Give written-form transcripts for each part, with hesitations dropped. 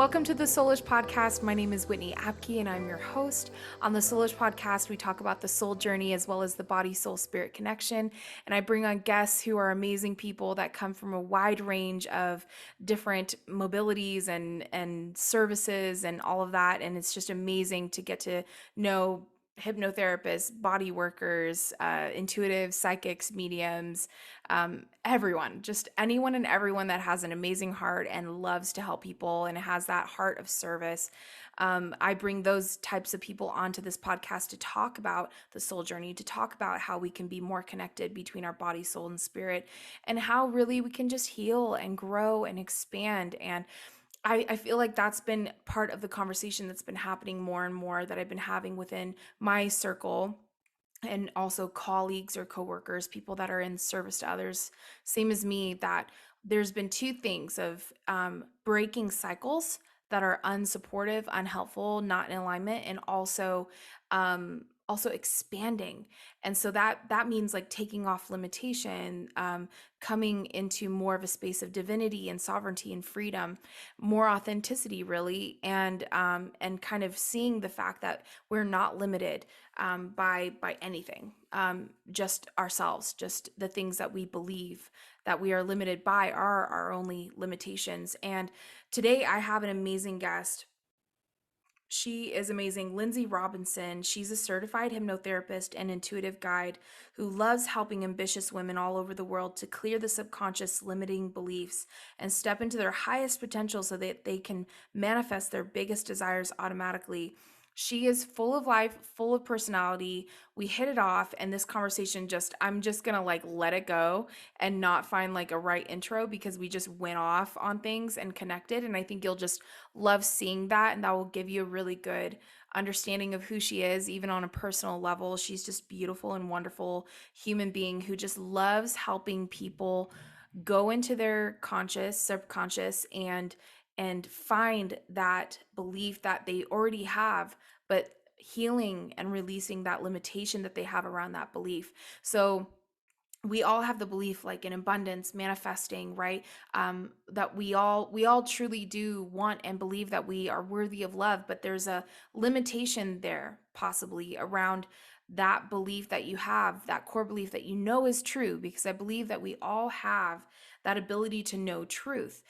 Welcome to the Soulish Podcast. My name is Whitney Apke and I'm your host. On the Soulish Podcast, we talk about the soul journey as well as the body, soul, spirit connection. And I bring on guests who are amazing people that come from a wide range of different mobilities and services and all of that. And it's just amazing to get to know hypnotherapists, body workers, intuitive psychics, mediums, everyone, just anyone and everyone that has an amazing heart and loves to help people and has that heart of service. I bring those types of people onto this podcast to talk about the soul journey, to talk about how we can be more connected between our body, soul, and spirit, and how really we can just heal and grow and expand. And I feel like that's been part of the conversation that's been happening more and more that I've been having within my circle and also colleagues or coworkers, people that are in service to others, same as me, that there's been two things of breaking cycles that are unsupportive, unhelpful, not in alignment, and also expanding. And so that means like taking off limitation, coming into more of a space of divinity and sovereignty and freedom, more authenticity, really, and kind of seeing the fact that we're not limited by anything, just ourselves, just the things that we believe that we are limited by are our only limitations. And today I have an amazing guest. She is amazing. Lynnsey Robinson. She's a certified hypnotherapist and intuitive guide who loves helping ambitious women all over the world to clear the subconscious limiting beliefs and step into their highest potential so that they can manifest their biggest desires automatically. She is full of life, full of personality. We hit it off, and this conversation I'm just gonna like let it go and not find like a right intro because we just went off on things and connected. And I think you'll just love seeing that, and that will give you a really good understanding of who she is, even on a personal level. She's just beautiful and wonderful human being who just loves helping people go into their conscious, subconscious, and find that belief that they already have, but healing and releasing that limitation that they have around that belief. So we all have the belief like in abundance manifesting, right? That we all truly do want and believe that we are worthy of love, but there's a limitation there possibly around that belief that you have, that core belief that you know is true, because I believe that we all have that ability to know truth.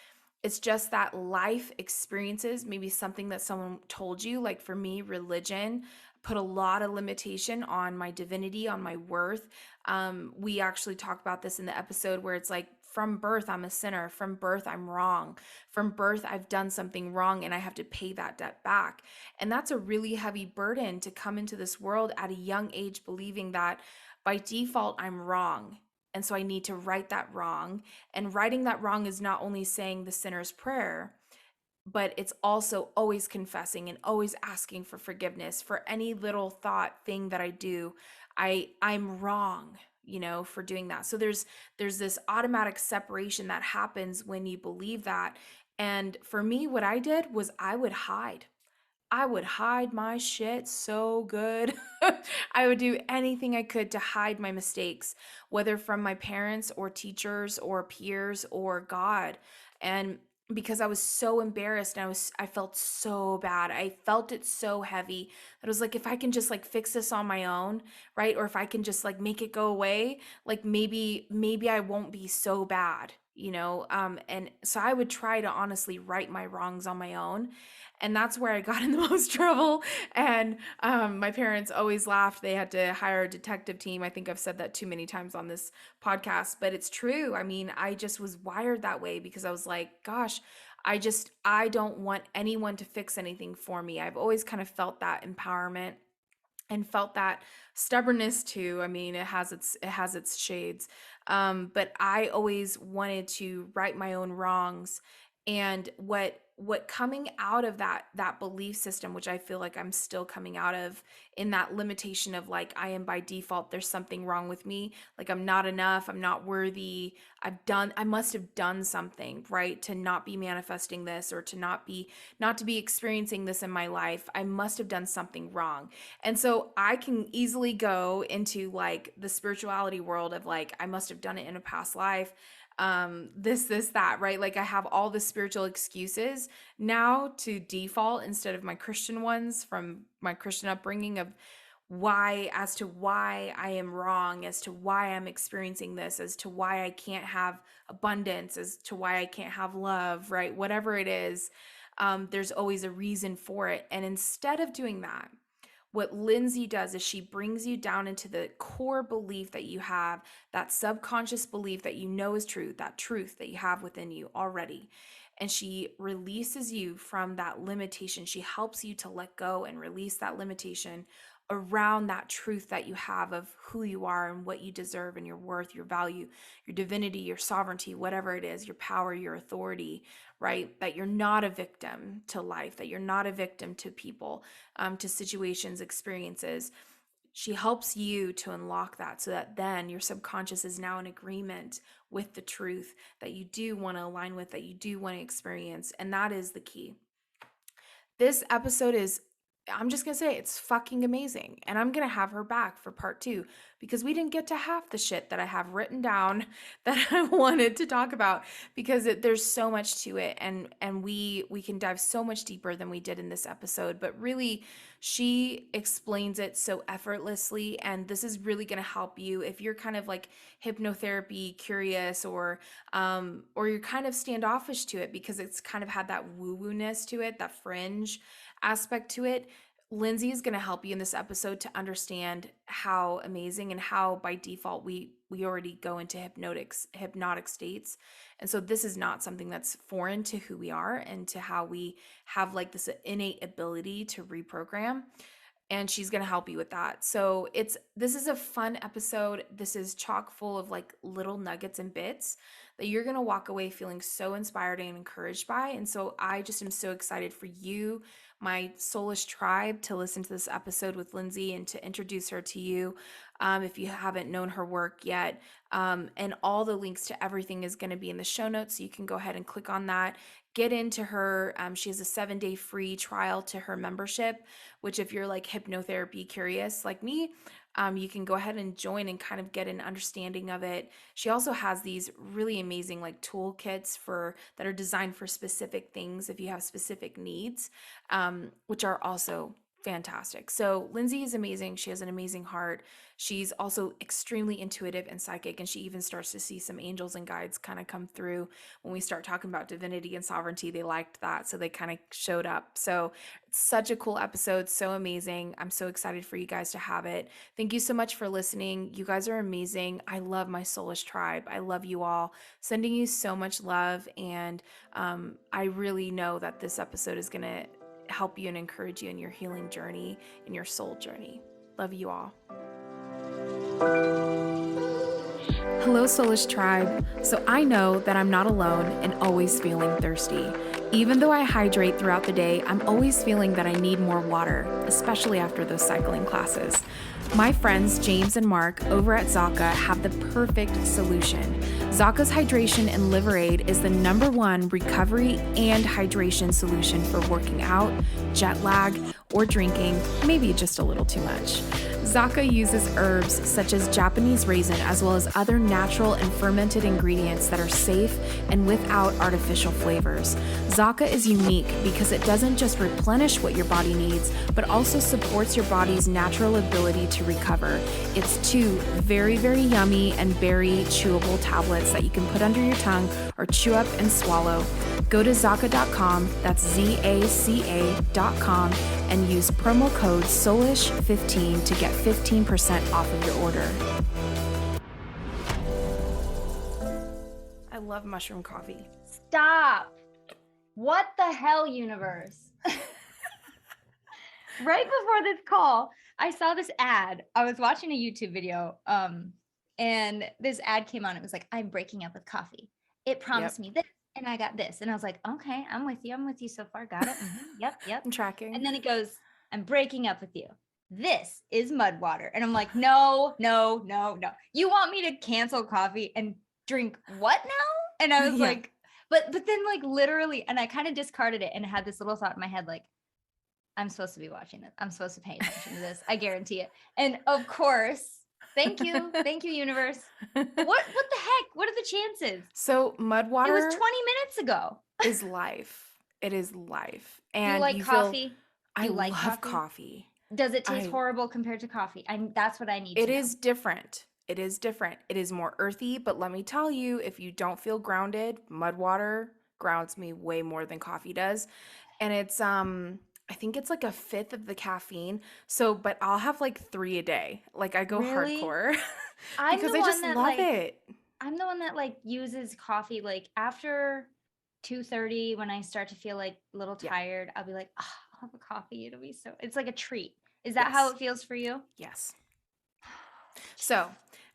It's just that life experiences, maybe something that someone told you, like for me, religion put a lot of limitation on my divinity, on my worth. We actually talked about this in the episode where it's like, from birth, I'm a sinner. From birth, I'm wrong. From birth, I've done something wrong and I have to pay that debt back. And that's a really heavy burden to come into this world at a young age, believing that by default, I'm wrong. And so I need to right that wrong. And righting that wrong is not only saying the sinner's prayer, but it's also always confessing and always asking for forgiveness for any little thought thing that I do. I'm wrong, for doing that. So there's this automatic separation that happens when you believe that. And for me, what I did was I would hide my shit so good. I would do anything I could to hide my mistakes, whether from my parents or teachers or peers or God. And because I was so embarrassed and I felt so bad. I felt it so heavy that I was like, if I can just like fix this on my own, right? Or if I can just like make it go away, like maybe I won't be so bad. And so I would try to honestly right my wrongs on my own, and that's where I got in the most trouble. And my parents always laughed. They had to hire a detective team. I think I've said that too many times on this podcast, but it's true. I mean, I just was wired that way because I was like, gosh, I don't want anyone to fix anything for me. I've always kind of felt that empowerment and felt that stubbornness too. I mean, it has its shades. But I always wanted to right my own wrongs. And what coming out of that belief system, which I feel like I'm still coming out of, in that limitation of like, I am by default, there's something wrong with me, like I'm not enough, I'm not worthy, I must have done something, right, to not be manifesting this, or not to be experiencing this in my life. I must have done something wrong. And so I can easily go into like the spirituality world of like, I must have done it in a past life. this, that, right? Like I have all the spiritual excuses now to default instead of my Christian ones from my Christian upbringing of as to why I am wrong, as to why I'm experiencing this, as to why I can't have abundance, as to why I can't have love, right? Whatever it is, there's always a reason for it. And instead of doing that, what Lynnsey does is she brings you down into the core belief that you have, that subconscious belief that you know is true, that truth that you have within you already. And she releases you from that limitation. She helps you to let go and release that limitation around that truth that you have of who you are and what you deserve and your worth, your value, your divinity, your sovereignty, whatever it is, your power, your authority, right? That you're not a victim to life, that you're not a victim to people, to situations, experiences. She helps you to unlock that so that then your subconscious is now in agreement with the truth that you do want to align with, that you do want to experience. And that is the key. This episode is, I'm just going to say it's fucking amazing. And I'm going to have her back for part 2 because we didn't get to half the shit that I have written down that I wanted to talk about because there's so much to it, and we can dive so much deeper than we did in this episode, but really she explains it so effortlessly, and this is really going to help you if you're kind of like hypnotherapy curious, or you're kind of standoffish to it because it's kind of had that woo-woo-ness to it, that fringe aspect to it. Lynnsey is going to help you in this episode to understand how amazing and how by default we already go into hypnotic states. And so this is not something that's foreign to who we are and to how we have like this innate ability to reprogram, and she's going to help you with that. So this is a fun episode. This is chock full of like little nuggets and bits that you're going to walk away feeling so inspired and encouraged by. And so I just am so excited for you, my soulish tribe, to listen to this episode with Lynnsey and to introduce her to you, if you haven't known her work yet. And all the links to everything is going to be in the show notes, so you can go ahead and click on that. Get into her. She has a 7-day free trial to her membership, which if you're like hypnotherapy curious like me, you can go ahead and join and kind of get an understanding of it. She also has these really amazing like toolkits that are designed for specific things if you have specific needs, which are also fantastic. So Lynnsey is amazing. She has an amazing heart. She's also extremely intuitive and psychic, and she even starts to see some angels and guides kind of come through when we start talking about divinity and sovereignty. They liked that, so they kind of showed up. So it's such a cool episode, so amazing. I'm so excited for you guys to have it. Thank you so much for listening. You guys are amazing. I love my soulish tribe. I love you all. Sending you so much love, and I really know that this episode is going to help you and encourage you in your healing journey, in your soul journey. Love you all. Hello, Soulish Tribe. So I know that I'm not alone and always feeling thirsty. Even though I hydrate throughout the day, I'm always feeling that I need more water, especially after those cycling classes. My friends James and Mark over at Zaka have the perfect solution. Zaka's Hydration and Liver Aid is the #1 recovery and hydration solution for working out, jet lag, or drinking maybe just a little too much. Zaka uses herbs such as Japanese raisin as well as other natural and fermented ingredients that are safe and without artificial flavors. Zaka is unique because it doesn't just replenish what your body needs, but also supports your body's natural ability to recover. It's 2 very, very yummy and berry chewable tablets that you can put under your tongue or chew up and swallow. Go to Zaka.com, that's ZACA.com, and use promo code SOULISH15 to get 15% off of your order. I love mushroom coffee. Stop. What the hell, universe? Right before this call, I saw this ad. I was watching a YouTube video, and this ad came on. It was like, I'm breaking up with coffee. It promised me this, and I got this. And I was like, okay, I'm with you so far. Got it. Yep. I'm tracking. And then it goes, I'm breaking up with you. This is mud water. And I'm like, no. You want me to cancel coffee and drink what now? And I was like, but then like literally, and I kind of discarded it and had this little thought in my head, like, I'm supposed to be watching this. I'm supposed to pay attention to this. I guarantee it. And of course, Thank you, universe. What the heck? What are the chances? So mud It was water 20 minutes ago. is life. It is life. Do you And like you feel, coffee? Do I you like love coffee? coffee. Does it taste I horrible compared to coffee? That's what I need It to know. is different. It is different. It is more earthy, but let me tell you, if you don't feel grounded, mud water grounds me way more than coffee does. And it's I think it's like a fifth of the caffeine. So, but I'll have like 3 a day. Like I go Really? hardcore I'm because the I one just that love like it. I'm the one that like uses coffee like after 2:30 when I start to feel like a little Yeah. tired. I'll be like, oh, I'll have a coffee. It'll be so it's like a treat. Is that how Yes. it feels for you? Yes. So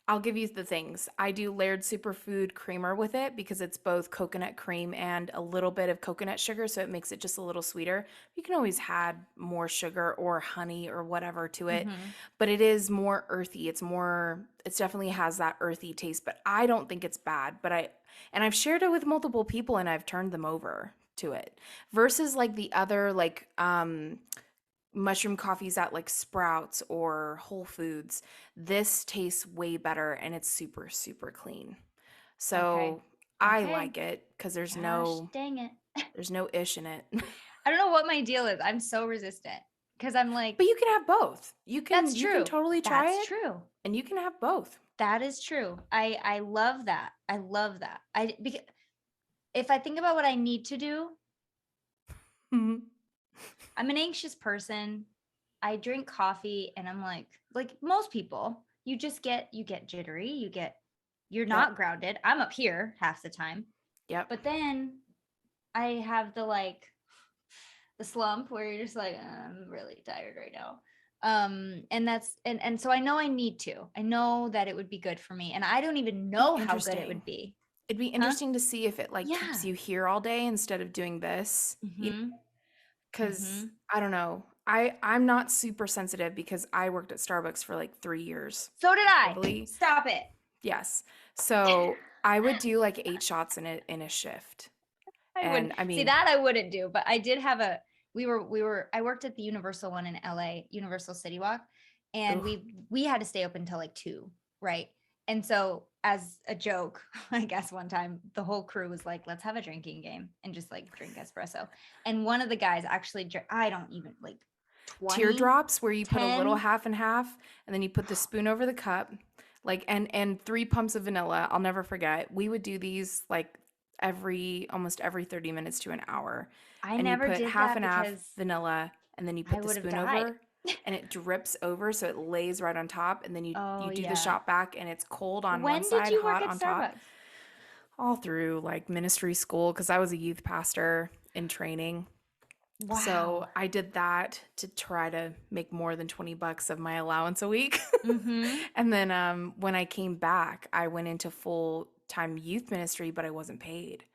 I'll give you the things. I do layered superfood creamer with it because it's both coconut cream and a little bit of coconut sugar, so it makes it just a little sweeter. You can always add more sugar or honey or whatever to it, Mm-hmm. but it is more earthy. It definitely has that earthy taste, but I don't think it's bad. And I've shared it with multiple people and I've turned them over to it versus like the other mushroom coffees at like Sprouts or Whole Foods. This tastes way better and it's super, super clean. Okay. So I Okay. like it because Gosh, dang it. there's no ish in it. I don't know what my deal is. I'm so resistant because I'm But like, you can have both. that's You can true. totally try That's it true. and you can have both. That is true. I love that. I love that. Because if I think about what I need to do, Mhm. I'm an anxious person. I drink coffee and I'm like most people, you get jittery, you're Yep. not grounded. I'm up here half the time. Yep. But then I have the slump where you're just like, I'm really tired right now. And and so I know I need to. I know that it would be good for me. And I don't even Be know how good it interesting. would be. It'd be Huh? interesting to see if it like keeps Yeah. you here all day instead of doing this. Mm-hmm. Because Mm-hmm. I don't know. I'm not super sensitive because I worked at Starbucks for like 3 years. So did I. Literally. Stop it. Yes. So I would do like 8 shots in a shift. I would And I see mean, that I wouldn't do, but I did have a I worked at the Universal one in LA, Universal City Walk, and ooh, we had to stay open until like 2, right? And so as a joke, I guess one time the whole crew was like, let's have a drinking game and just like drink espresso. And one of the guys actually I don't even like 20, teardrops where you put a little 10. half and half and then you put the spoon over the cup, like and 3 pumps of vanilla. I'll never forget. We would do these like almost every 30 minutes to an hour. I And you never put did half that and half because vanilla and then you I put the would have spoon died. over and it drips over so it lays right on top and then Oh you do the yeah. shot back and it's cold on one When did side, you work hot at on top. Starbucks? All through like ministry school because I was a youth pastor in training. So Wow. I did that to try to make more than $20 of my allowance a week. Mm-hmm. And then when I came back, I went into full time youth ministry, but I wasn't paid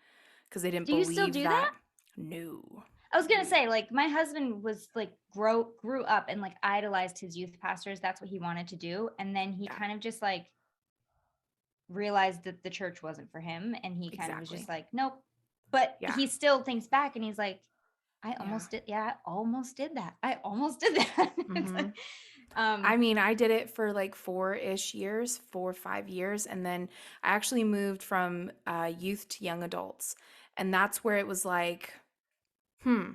because they didn't Do you still believe do that. that? No. I was gonna say, like, my husband was like grew up and like idolized his youth pastors. That's what he wanted to do. And then he Yeah, kind of just like realized that the church wasn't for him. And he kind of was just exactly. like, nope. But Yeah. he still thinks back and he's like, I Yeah. almost did. Yeah, I almost did that. I almost did that. It's Hmm. like, um, I mean, I did it for like 4-ish years, 4 or 5 years. And then I actually moved from youth to young adults. And that's where it was like, hmm,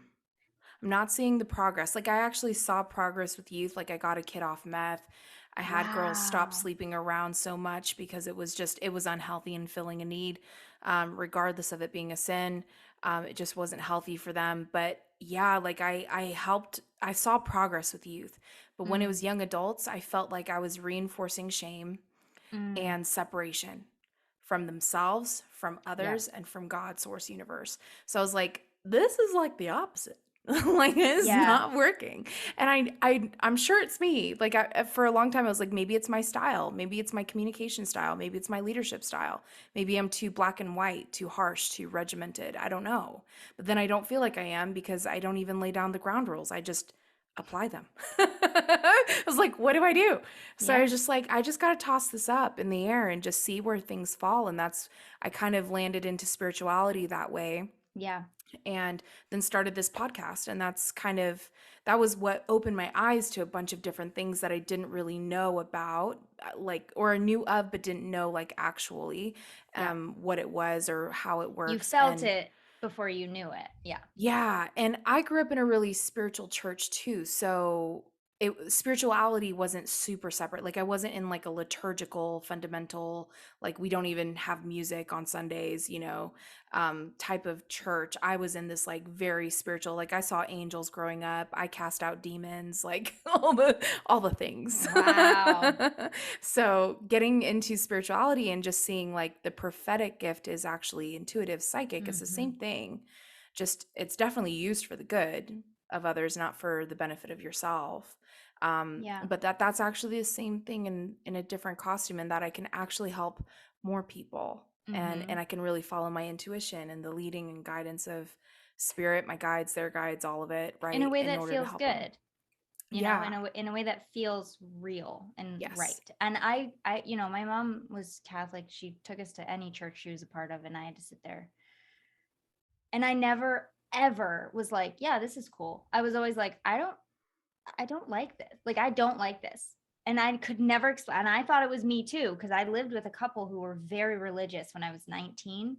I'm not seeing the progress. Like I actually saw progress with youth. Like I got a kid off meth. I had girls stop wow. sleeping around so much because it was unhealthy and filling a need, regardless of it being a sin. It just wasn't healthy for them. But yeah, like I saw progress with youth. But when it Mm, was young adults, I felt like I was reinforcing shame mm, and separation from themselves, from yep. others, and from God, source, universe. So I was like, this is like the opposite. Like it's Yeah. not working. And I'm sure it's me. Like for a long time I was like maybe it's my style, maybe it's my communication style, maybe it's my leadership style. Maybe I'm too black and white, too harsh, too regimented. I don't know. But then I don't feel like I am because I don't even lay down the ground rules. I just apply them. I was like, what do I do? So I Yeah. was just like, I just got to toss this up in the air and just see where things fall. And I kind of landed into spirituality that way. Yeah. and then started this podcast. And that was what opened my eyes to a bunch of different things that I didn't really know about, like, or knew of but didn't know, like, actually Yeah. what it was or how it You works. felt And it before you knew it. Yeah. yeah, and I grew up in a really spiritual church too, so spirituality wasn't super separate. Like, I wasn't in like a liturgical, fundamental, like, we don't even have music on Sundays, type of church. I was in this like very spiritual, like, I saw angels growing up. I cast out demons, like, all the things. Wow. So getting into spirituality and just seeing like the prophetic gift is actually intuitive psychic. It's the Hmm. same thing, just it's definitely used for the good of others, not for the benefit of yourself. Yeah. But that's actually the same thing in a different costume, in that I can actually help more people, and Hmm. I can really follow my intuition and the leading and guidance of spirit, my guides, their guides, all of it, In a right, way in that order to feels help them. good, Yeah. in a way that feels real and Yes. right. And I my mom was Catholic. She took us to any church she was a part of, and I had to sit there. And I never ever was like, yeah, this is cool. I was always like, I don't like this. Like, I don't like this. And I could never explain. And I thought it was me too, because I lived with a couple who were very religious when I was 19.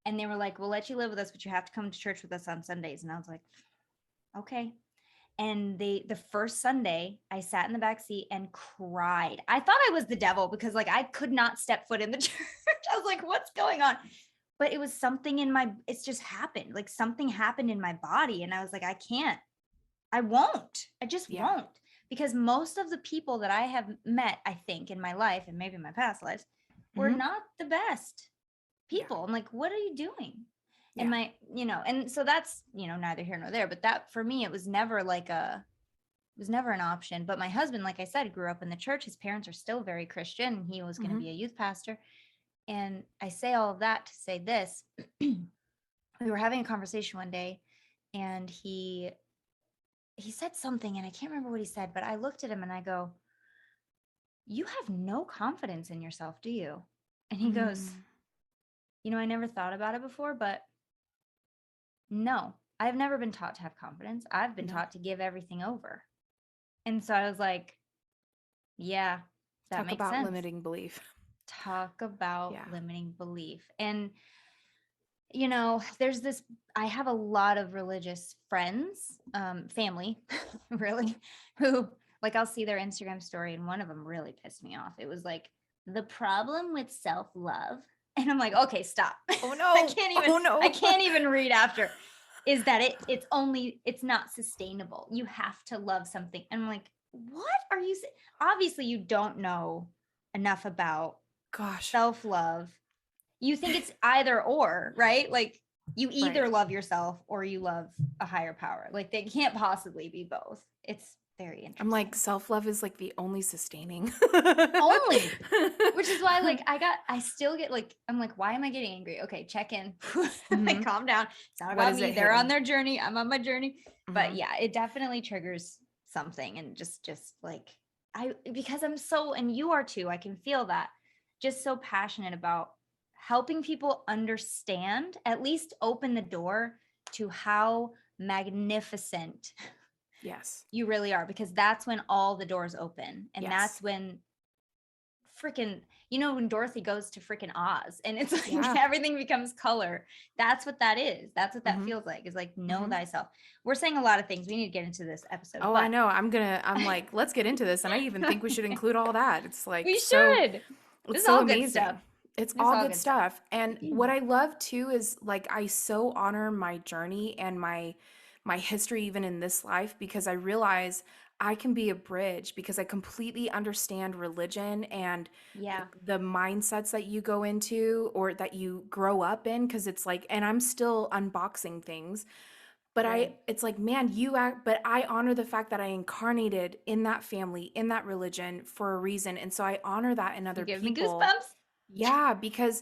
And they were like, we'll let you live with us, but you have to come to church with us on Sundays. And I was like, okay. And the first Sunday, I sat in the back seat and cried. I thought I was the devil because like I could not step foot in the church. I was like, what's going on? But it was something it's just happened. Like something happened in my body. And I was like, I won't. I just Yeah. won't. Because most of the people that I have met, I think, in my life and maybe in my past lives, were Hmm. not the best Yeah. people. I'm like, what are you doing? And Yeah. and so that's, neither here nor there. But that for me, it was never an option. But my husband, like I said, grew up in the church. His parents are still very Christian. And he was going to Hmm. be a youth pastor. And I say all of that to say this. We were having a conversation one day, and he said something, and I can't remember what he said, but I looked at him and I go, you have no confidence in yourself, do you? And he goes, Mm. I never thought about it before, but no, I've never been taught to have confidence. I've been No. taught to give everything over. And so I was like, yeah, that Talk makes about sense. limiting belief. Talk about Yeah. limiting belief. And there's this, I have a lot of religious friends, family, really, who, like, I'll see their Instagram story, and one of them really pissed me off. It was like, the problem with self-love. And I'm like, okay, stop. Oh I no. can't even, Oh I no. can't even read after. Is that it's not sustainable. You have to love something. And I'm like, what are you saying? Obviously, you don't know enough about Gosh. self-love. You think it's either or, right? Like, you either Right. love yourself or you love a higher power. Like, they can't possibly be both. It's very I'm like, interesting. self-love is like the only sustaining. Only, which is why, like, I still get like, I'm like, why am I getting angry? Okay, check in. Like, Hmm. calm down. It's not What about is me. it They're on hitting? their journey. I'm on my journey. But Hmm. yeah, it definitely triggers something. And just like, because I'm so, and you are too, I can feel that, just so passionate about helping people understand, at least open the door to how magnificent Yes. you really are, because that's when all the doors open. And Yes. that's when freaking, when Dorothy goes to freaking Oz and it's like Yeah. everything becomes color. That's what that is. That's what that Hmm. feels like, is like, know Hmm. thyself. We're saying a lot of things. We need to get into this episode, Oh, I but know. I'm like, let's get into this. And I even think we should include all that. It's like we so, should. This it's is so all good stuff. amazing. It's This is all all good good stuff. stuff. And what I love too is, like, I so honor my journey and my history even in this life, because I realize I can be a bridge, because I completely understand religion and Yeah. the mindsets that you go into or that you grow up in, because it's like, and I'm still unboxing things, but Right. it's like, man, but I honor the fact that I incarnated in that family, in that religion for a reason. And so I honor that in You other give me people. goosebumps. Yeah, because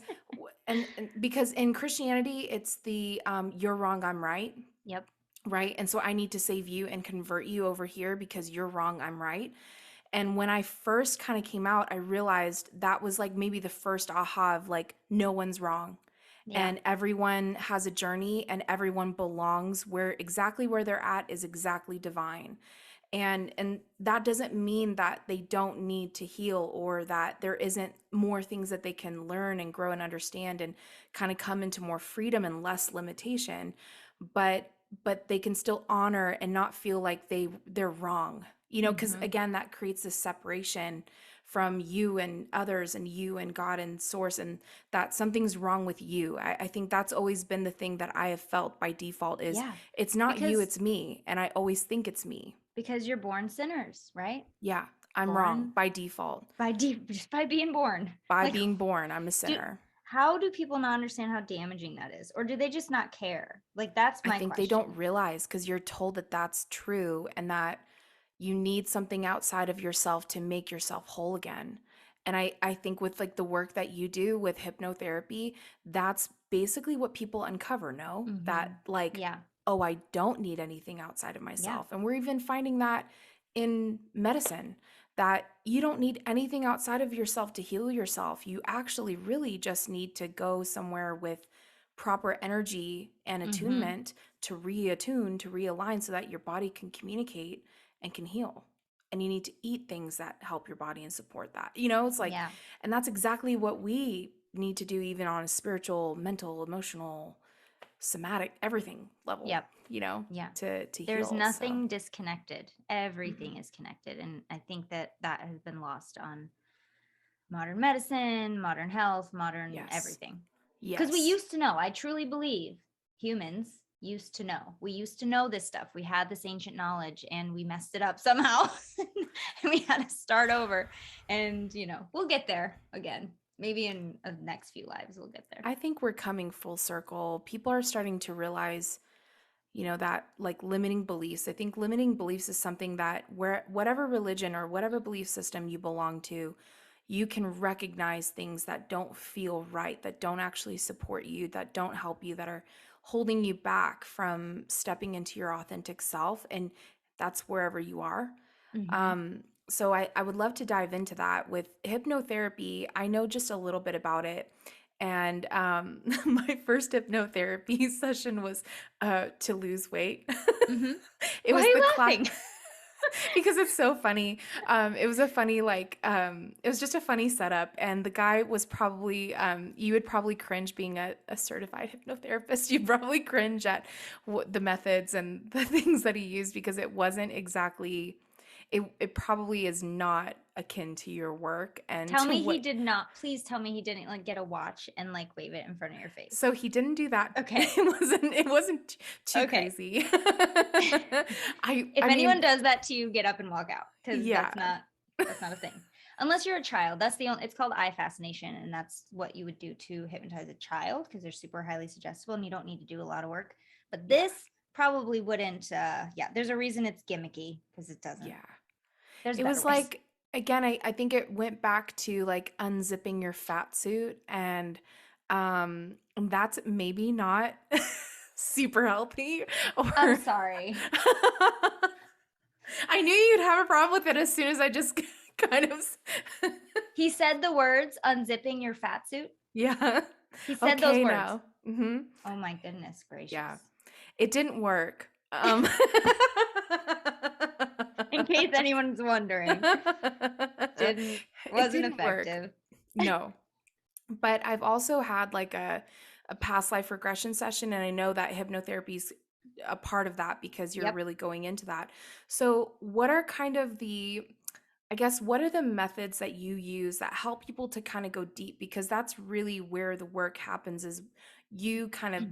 and because in Christianity, it's the you're wrong, I'm right, Yep. right? And so I need to save you and convert you over here because you're wrong, I'm right. And when I first kind of came out, I realized that was like maybe the first aha of like, no one's wrong. Yeah. and everyone has a journey and everyone belongs where exactly where they're at is exactly divine. And that doesn't mean that they don't need to heal or that there isn't more things that they can learn and grow and understand and kind of come into more freedom and less limitation, but they can still honor and not feel like they're wrong, because Mm-hmm. again that creates this separation from you and others and you and God and source, and that something's wrong with you. I think that's always been the thing that I have felt by default is Yeah. it's not you, Because it's me, and I always think it's me. you're born sinners, right? Yeah, I'm wrong Born by default. just by being born. By Like, being born, I'm a do sinner. how do people not understand how damaging that is? Or do they just not care? Like, that's I my think they don't question. realize because you're told that that's true and that you need something outside of yourself to make yourself whole again. And I think with like the work that you do with hypnotherapy, that's basically what people uncover, no? Mm-hmm. That like, Yeah. oh, I don't need anything outside of Yeah. myself. And we're even finding that in medicine, that you don't need anything outside of yourself to heal yourself. You actually really just need to go somewhere with proper energy and Mm-hmm. attunement to reattune, to realign so that your body can communicate and can heal. And you need to eat things that help your body and support that. It's like, Yeah. and that's exactly what we need to do, even on a spiritual, mental, emotional, somatic, everything level, Yep. Yeah. to There's heal. So, nothing disconnected. Everything mhm. is connected. And I think that has been lost on modern medicine, modern health, modern Yes. everything. Because we Yes. used to know, I truly believe humans used to know. We used to know this stuff. We had this ancient knowledge and we messed it up somehow. And we had to start over. And, we'll get there again. Maybe in the next few lives, we'll get there. I think we're coming full circle. People are starting to realize that like limiting beliefs. I think limiting beliefs is something that where whatever religion or whatever belief system you belong to, you can recognize things that don't feel right, that don't actually support you, that don't help you, that are holding you back from stepping into your authentic self. And that's wherever you are. Mm-hmm. So I would love to dive into that with hypnotherapy. I know just a little bit about it. And my first hypnotherapy session was to lose weight. Mm-hmm. It Why are was the you class laughing? because it's so funny. It was a funny it was just a funny setup, and the guy was probably you would probably cringe being a certified hypnotherapist. You'd probably cringe at the methods and the things that he used because it wasn't exactly. It probably is not akin to your work and Tell to me he what. did not. Please tell me he didn't like get a watch and like wave it in front of your face. So he didn't do that. Okay. It wasn't too Okay. crazy. If I anyone mean, does that to you, get up and walk out because yeah. that's not a thing. Unless you're a child. That's the only, it's called eye fascination, and that's what you would do to hypnotize a child because they're super highly suggestible and you don't need to do a lot of work. But Yeah. this probably wouldn't yeah, there's a reason it's gimmicky because it doesn't. Yeah. There's It better was ways. like again, I think it went back to like unzipping your fat suit and that's maybe not super healthy I'm or sorry. I knew you'd have a problem with it as soon as I just kind of He said the words unzipping your fat suit. yeah. He said those Okay words. now. Mhm. Oh my goodness Yeah. gracious. It didn't work. In case anyone's wondering, It wasn't didn't work. effective. No. But I've also had like a past life regression session, and I know that hypnotherapy is a part of that because you're Yep. really going into that. So, what are kind of I guess, what are the methods that you use that help people to kind of go deep? Because that's really where the work happens is you kind of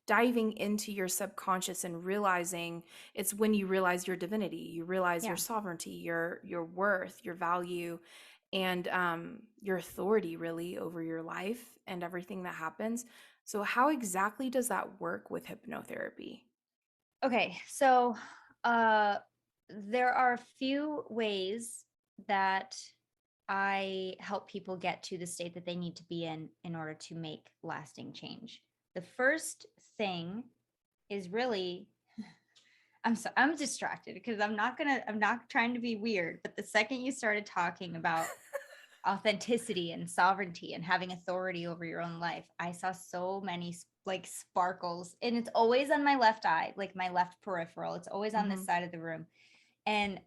diving into your subconscious and realizing it's when you realize your divinity, you realize your Yeah. sovereignty, your worth, your value, and your authority really over your life and everything that happens. So, how exactly does that work with hypnotherapy? Okay. So uh there are a few ways that I help people get to the state that they need to be in order to make lasting change. The first thing is really I'm distracted because I'm not trying to be weird, but the second you started talking about authenticity and sovereignty and having authority over your own life. I saw so many like sparkles, and it's always on my left eye, like my left peripheral. It's always on this side of the room. And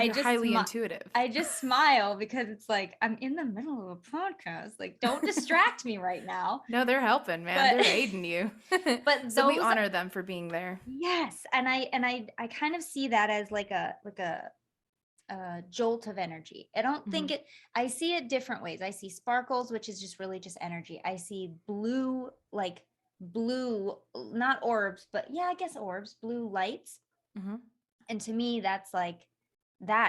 You're highly intuitive. I just smile because it's like, I'm in the middle of a podcast. Like, don't distract me right now. No, they're helping, man. They're aiding you. But so we honor them for being there. Yes. And I kind of see that as like a jolt of energy. I don't think I see it different ways. I see sparkles, which is just really just energy. I see blue, like blue, not orbs, but yeah, I guess orbs, blue lights. And to me, that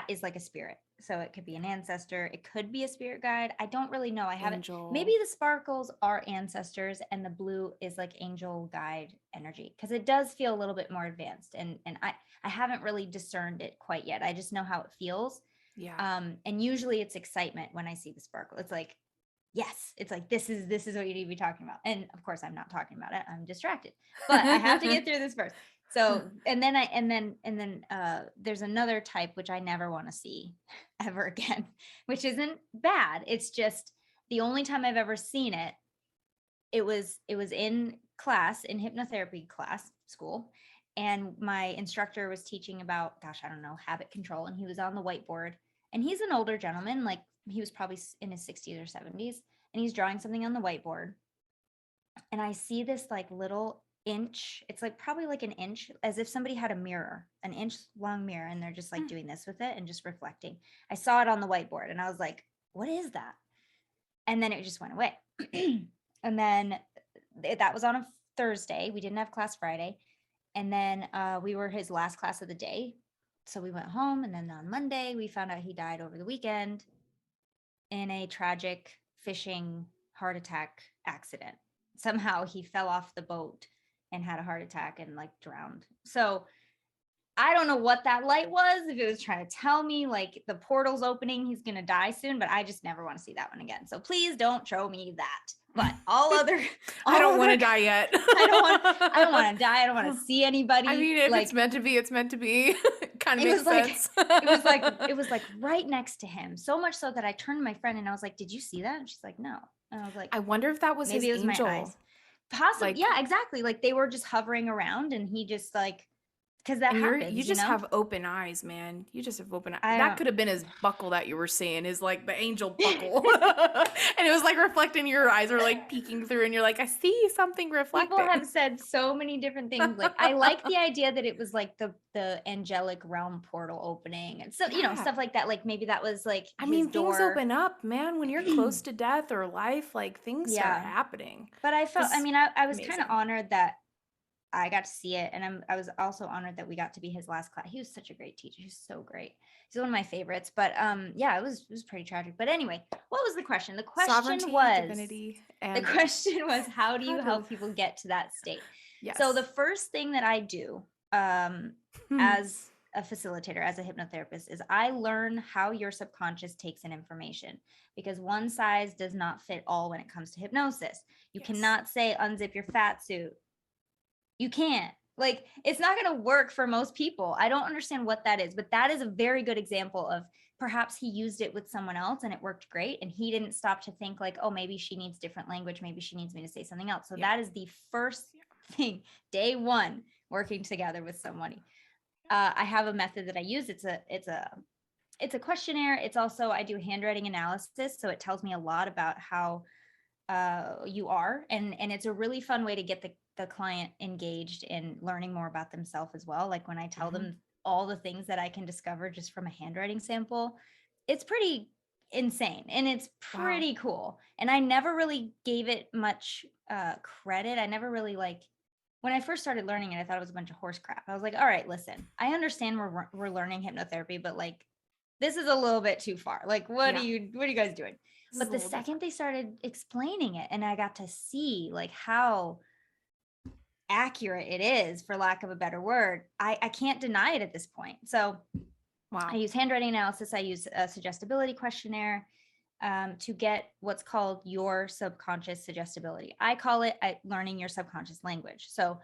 is like a spirit. So it could be an ancestor. It could be a spirit guide. I don't really know. I haven't. Maybe the sparkles are ancestors and the blue is like angel guide energy, because it does feel a little bit more advanced. And I haven't really discerned it quite yet. I just know how it feels. Yeah. And usually it's excitement when I see the sparkle. It's like, yes, it's like, this is what you need to be talking about. And of course, I'm not talking about it. I'm distracted, but I have to get through this first. So, and then there's another type, which I never want to see ever again, which isn't bad. It's just the only time I've ever seen it. It was in class, in hypnotherapy class, school. And my instructor was teaching about, gosh, I don't know, habit control. And he was on the whiteboard, and he's an older gentleman, like he was probably in his 60s or 70s. And he's drawing something on the whiteboard. And I see this like little inch, it's like probably like an inch, as if somebody had a mirror, an inch long mirror, and they're just like doing this with it and just reflecting. I saw it on the whiteboard and I was like, what is that? And then it just went away. And then that was on a Thursday. We didn't have class Friday. And then we were his last class of the day. So we went home, and then on Monday we found out he died over the weekend in a tragic fishing heart attack accident. Somehow he fell off the boat and had a heart attack and like drowned. So I don't know what that light was, if it was trying to tell me like the portal's opening, he's going to die soon, but I just never want to see that one again. So please don't show me that. But all other, I don't want to die yet. I don't want to die. I don't want to see anybody. I mean, if like, it's meant to be, it's meant to be. Kind of makes sense. It was like right next to him. So much so that I turned to my friend and I was like, "Did you see that?" And she's like, "No." And I was like, I wonder if that was maybe his angel. My eyes. Possibly. Like, yeah, exactly. Like they were just hovering around, and he just like, because that happens. You just have open eyes, man. You just have open eyes. That could have been his buckle that you were seeing, is like the angel buckle. And it was like reflecting, your eyes are like peeking through, and you're like, I see something reflecting. People have said so many different things. Like, I like the idea that it was like the angelic realm portal opening. And so, you know, stuff like that. Like maybe that was like, I mean, things open up, man. When you're close to death or life, like things start happening. But I felt, I was kind of honored that I got to see it. And I was also honored that we got to be his last class. He was such a great teacher. He was so great. He's one of my favorites. But yeah, it was pretty tragic. But anyway, what was the question? The question was, divinity, and the question was, how do you help people get to that state? Yes. So the first thing that I do as a facilitator, as a hypnotherapist, is I learn how your subconscious takes in information, because one size does not fit all when it comes to hypnosis. You cannot say unzip your fat suit. You can't. Like, it's not going to work for most people. I don't understand what that is, but that is a very good example of perhaps he used it with someone else and it worked great. And he didn't stop to think like, oh, maybe she needs different language. Maybe she needs me to say something else. So that is the first thing, day one, working together with somebody. I have a method that I use. It's a questionnaire. It's also, I do handwriting analysis. So it tells me a lot about how you are. And it's a really fun way to get the client engaged in learning more about themselves as well. Like when I tell them all the things that I can discover just from a handwriting sample, it's pretty insane and it's pretty cool. And I never really gave it much credit. I never really when I first started learning it, I thought it was a bunch of horse crap. I was like, all right, listen, I understand we're learning hypnotherapy, but like, this is a little bit too far. Like, what are you guys doing? But the second they started explaining it and I got to see like how accurate it is, for lack of a better word, I can't deny it at this point. So I use handwriting analysis. I use a suggestibility questionnaire to get what's called your subconscious suggestibility. I call it learning your subconscious language. So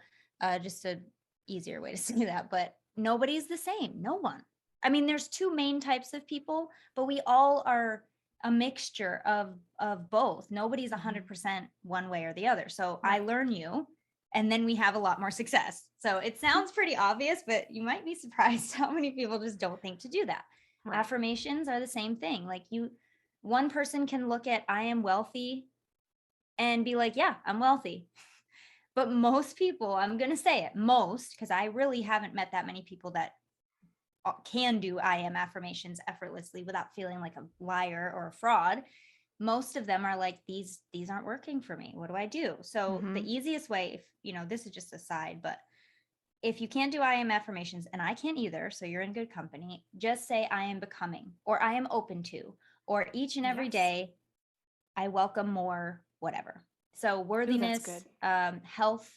just an easier way to say that, but nobody's the same. No one. I mean, there's two main types of people, but we all are a mixture of both. Nobody's 100% one way or the other. So I Right. learn you, and then we have a lot more success. So it sounds pretty obvious, but you might be surprised how many people just don't think to do that. Right. Affirmations are the same thing. Like one person can look at I am wealthy and be like, yeah, I'm wealthy. But most people, I'm going to say it, most, because I really haven't met that many people that can do I am affirmations effortlessly without feeling like a liar or a fraud. Most of them are like, these aren't working for me. What do I do? So the easiest way, if this is just a side, but if you can't do I am affirmations, and I can't either, so you're in good company, just say I am becoming, or I am open to, or each and every Yes. day I welcome more, whatever. So Ooh, that's worthiness, good. health.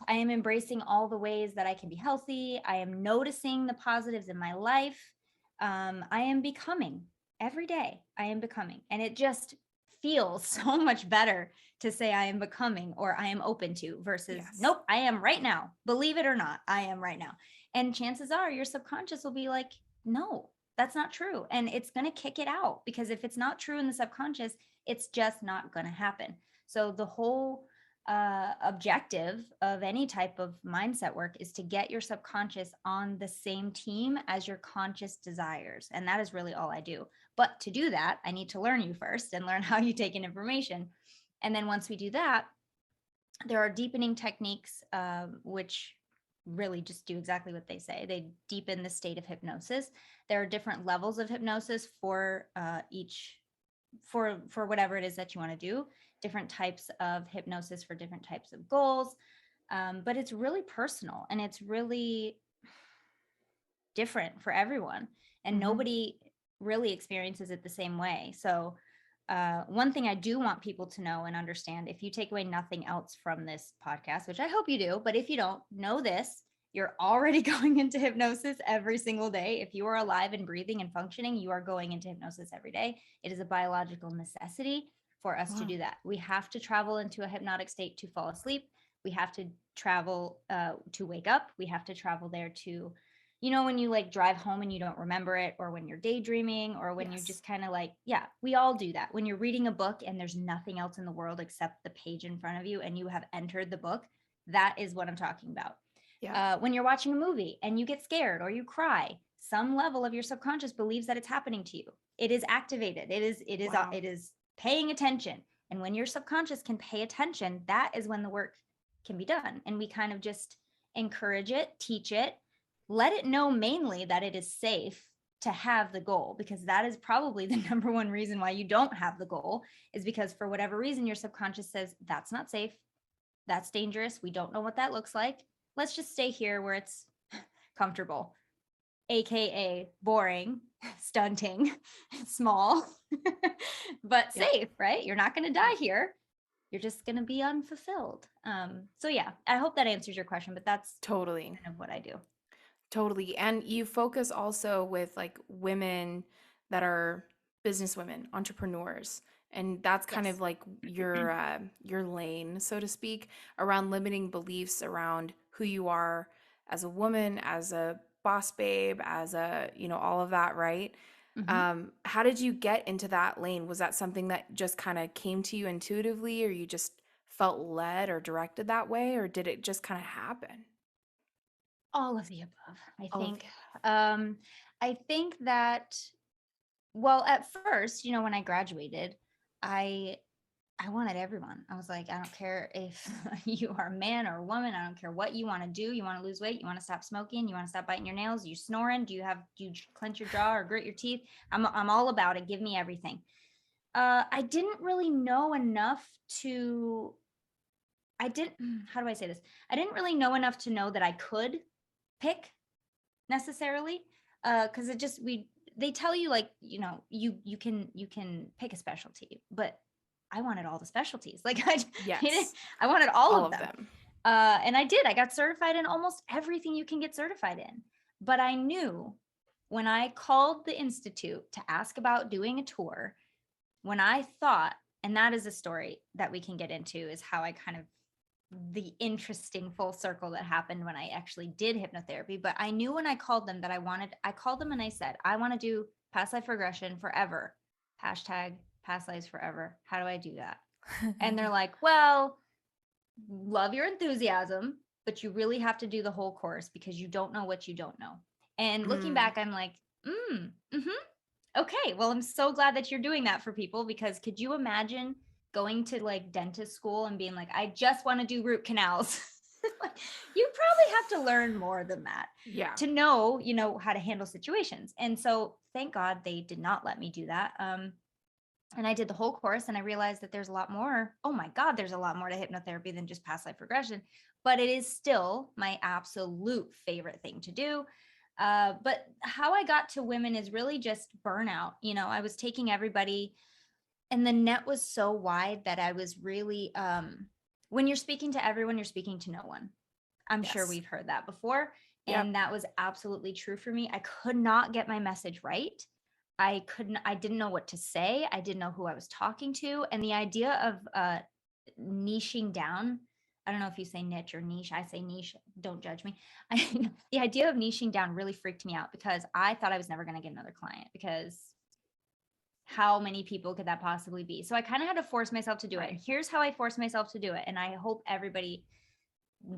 I am embracing all the ways that I can be healthy. I am noticing the positives in my life. I am becoming every day. I am becoming. And it just feels so much better to say I am becoming or I am open to versus, Yes. nope, I am right now. Believe it or not, I am right now. And chances are your subconscious will be like, no, that's not true. And it's going to kick it out, because if it's not true in the subconscious, it's just not going to happen. So the whole objective of any type of mindset work is to get your subconscious on the same team as your conscious desires. And that is really all I do. But to do that, I need to learn you first and learn how you take in information. And then once we do that, there are deepening techniques, which really just do exactly what they say. They deepen the state of hypnosis. There are different levels of hypnosis for each, for whatever it is that you want to do, different types of hypnosis for different types of goals. But it's really personal and it's really different for everyone, and nobody really experiences it the same way. So one thing I do want people to know and understand, if you take away nothing else from this podcast, which I hope you do, but if you don't know this, you're already going into hypnosis every single day. If you are alive and breathing and functioning, you are going into hypnosis every day. It is a biological necessity for us to do that. We have to travel into a hypnotic state to fall asleep. We have to travel to wake up. We have to travel there to, when you like drive home and you don't remember it, or when you're daydreaming, or when you just kind of like, yeah, we all do that. When you're reading a book and there's nothing else in the world except the page in front of you and you have entered the book, that is what I'm talking about. Yeah. When you're watching a movie and you get scared or you cry, some level of your subconscious believes that it's happening to you. It is activated. It is paying attention. And when your subconscious can pay attention, that is when the work can be done. And we kind of just encourage it, teach it, let it know mainly that it is safe to have the goal, because that is probably the number one reason why you don't have the goal, is because for whatever reason your subconscious says that's not safe, that's dangerous, we don't know what that looks like, let's just stay here where it's comfortable, aka boring, stunting, small, but safe, right? You're not going to die here, you're just going to be unfulfilled. So yeah, I hope that answers your question, but that's Totally. kind of what I do. Totally. And you focus also with like women that are business women, entrepreneurs. And that's kind Yes. of like your lane, so to speak, around limiting beliefs around who you are as a woman, as a boss babe, as a, all of that, right? How did you get into that lane? Was that something that just kind of came to you intuitively, or you just felt led or directed that way, or did it just kind of happen? All of the above, I All of think. the I think that, well, at first, when I graduated, I I wanted everyone. I was like, I don't care if you are a man or a woman. I don't care what you want to do. You want to lose weight? You want to stop smoking? You want to stop biting your nails? You snoring? Do you clench your jaw or grit your teeth? I'm all about it. Give me everything. I didn't really know enough to. I didn't. How do I say this? I didn't really know enough to know that I could pick necessarily, because it just they tell you, like, you can pick a specialty, but I wanted all the specialties. Like Yes, I wanted all all of of them. them. And I got certified in almost everything you can get certified in. But I knew when I called the institute to ask about doing a tour, when I thought, and that is a story that we can get into, is how I kind of, the interesting full circle that happened when I actually did hypnotherapy. But I knew when I called them that I called them and I said, I want to do past life regression forever. hashtag past lives forever. How do I do that? And they're like, well, love your enthusiasm, but you really have to do the whole course because you don't know what you don't know. And looking back, I'm like, okay, well, I'm so glad that you're doing that for people, because could you imagine going to like dentist school and being like, I just want to do root canals? Like, you probably have to learn more than that to know, how to handle situations. And so thank God they did not let me do that. And I did the whole course, and I realized that there's a lot more. Oh my God, there's a lot more to hypnotherapy than just past life regression, but it is still my absolute favorite thing to do. But how I got to women is really just burnout. I was taking everybody, and the net was so wide that I was really, when you're speaking to everyone, you're speaking to no one. I'm sure we've heard that before. And that was absolutely true for me. I could not get my message right. I didn't know what to say. I didn't know who I was talking to. And the idea of niching down, I don't know if you say niche or niche. I say niche. Don't judge me. The idea of niching down really freaked me out, because I thought I was never going to get another client, because how many people could that possibly be? So I kind of had to force myself to do it. And here's how I forced myself to do it. And I hope everybody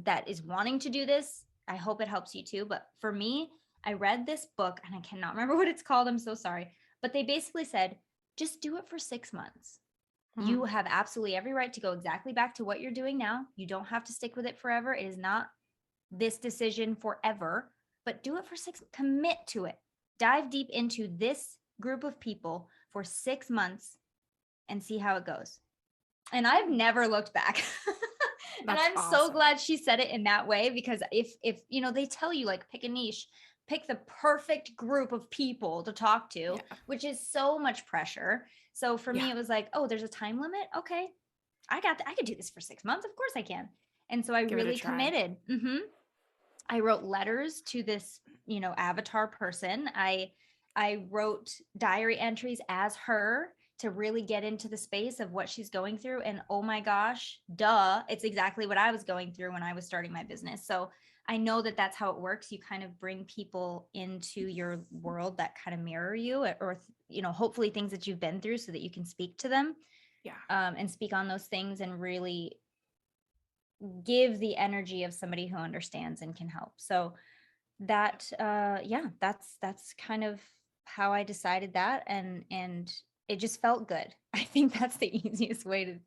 that is wanting to do this, I hope it helps you too. But for me, I read this book, and I cannot remember what it's called. I'm so sorry. But they basically said, just do it for 6 months. You have absolutely every right to go exactly back to what you're doing now. You don't have to stick with it forever. It is not this decision forever, but do it for 6, commit to it. Dive deep into this group of people for 6 months and see how it goes. And I've never looked back. And I'm so glad she said it in that way, because if they tell you, like, pick a niche, pick the perfect group of people to talk to, which is so much pressure. So for me, it was like, oh, there's a time limit. Okay, I could do this for 6 months. Of course I can. And so I really committed. I wrote letters to this, avatar person. I wrote diary entries as her to really get into the space of what she's going through. And oh my gosh, it's exactly what I was going through when I was starting my business. So I know that that's how it works. You kind of bring people into your world that kind of mirror you, or, hopefully things that you've been through, so that you can speak to them. And speak on those things and really give the energy of somebody who understands and can help. So that, that's kind of how I decided that. And it just felt good. I think that's the easiest way to,